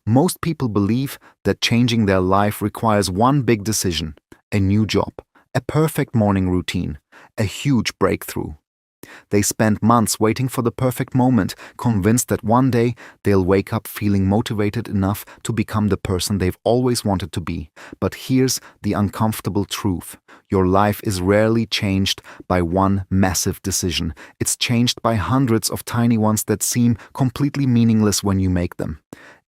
Most people believe that changing their life requires one big decision: a new job, a perfect morning routine, a huge breakthrough. They spend months waiting for the perfect moment, convinced that one day they'll wake up feeling motivated enough to become the person they've always wanted to be. But here's the uncomfortable truth: your life is rarely changed by one massive decision. It's changed by hundreds of tiny ones that seem completely meaningless when you make them.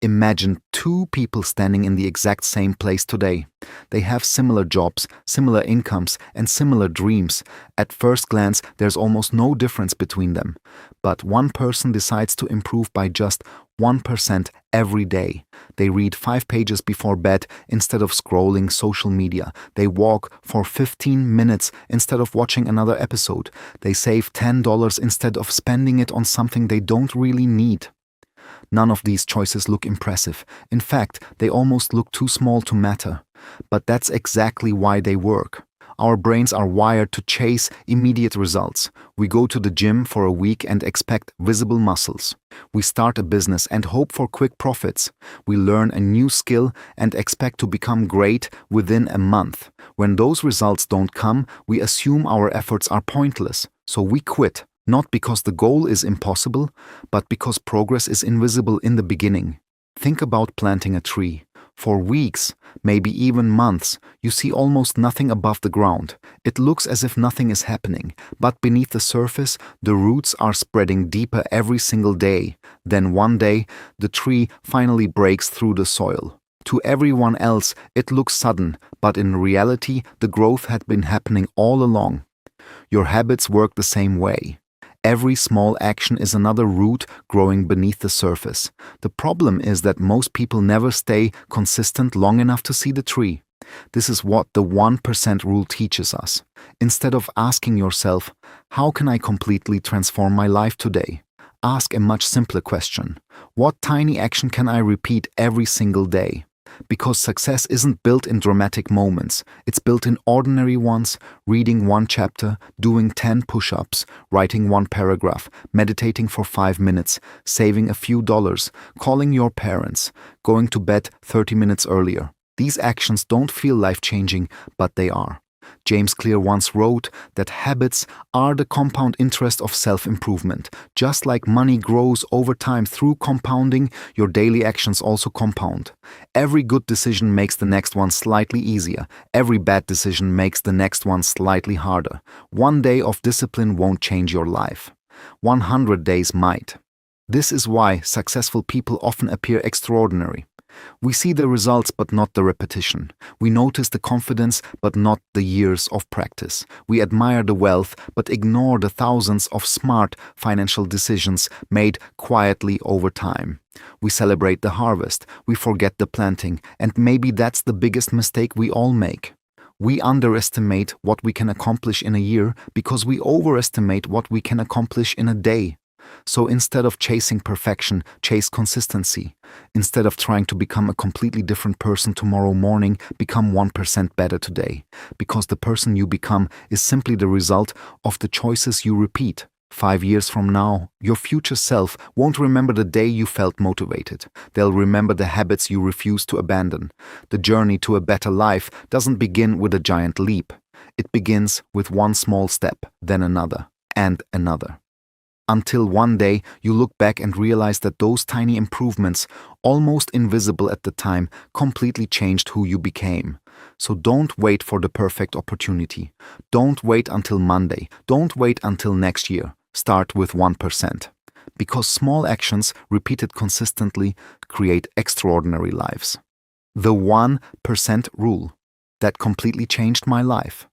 Imagine two people standing in the exact same place today. They have similar jobs, similar incomes, and similar dreams. At first glance, there's almost no difference between them. But one person decides to improve by just 1% every day. They read 5 pages before bed instead of scrolling social media. They walk for 15 minutes instead of watching another episode. They save $10 instead of spending it on something they don't really need. None of these choices look impressive. In fact, they almost look too small to matter. But that's exactly why they work. Our brains are wired to chase immediate results. We go to the gym for a week and expect visible muscles. We start a business and hope for quick profits. We learn a new skill and expect to become great within a month. When those results don't come, we assume our efforts are pointless, so we quit. Not because the goal is impossible, but because progress is invisible in the beginning. Think about planting a tree. For weeks, maybe even months, you see almost nothing above the ground. It looks as if nothing is happening, but beneath the surface, the roots are spreading deeper every single day. Then one day, the tree finally breaks through the soil. To everyone else, it looks sudden, but in reality, the growth had been happening all along. Your habits work the same way. Every small action is another root growing beneath the surface. The problem is that most people never stay consistent long enough to see the tree. This is what the 1% rule teaches us. Instead of asking yourself, how can I completely transform my life today? Ask a much simpler question. What tiny action can I repeat every single day? Because success isn't built in dramatic moments. It's built in ordinary ones: reading 1 chapter, doing 10 push-ups, writing 1 paragraph, meditating for 5 minutes, saving a few dollars, calling your parents, going to bed 30 minutes earlier. These actions don't feel life-changing, but they are. James Clear once wrote that habits are the compound interest of self-improvement. Just like money grows over time through compounding, your daily actions also compound. Every good decision makes the next one slightly easier. Every bad decision makes the next one slightly harder. One day of discipline won't change your life. 100 days might. This is why successful people often appear extraordinary. We see the results but not the repetition. We notice the confidence but not the years of practice. We admire the wealth but ignore the thousands of smart financial decisions made quietly over time. We celebrate the harvest, we forget the planting, and maybe that's the biggest mistake we all make. We underestimate what we can accomplish in a year because we overestimate what we can accomplish in a day. So instead of chasing perfection, chase consistency. Instead of trying to become a completely different person tomorrow morning, become 1% better today. Because the person you become is simply the result of the choices you repeat. 5 years from now, your future self won't remember the day you felt motivated. They'll remember the habits you refuse to abandon. The journey to a better life doesn't begin with a giant leap. It begins with one small step, then another, and another. Until one day you look back and realize that those tiny improvements, almost invisible at the time, completely changed who you became. So don't wait for the perfect opportunity. Don't wait until Monday. Don't wait until next year. Start with 1%. Because small actions repeated consistently create extraordinary lives. The 1% rule. That completely changed my life.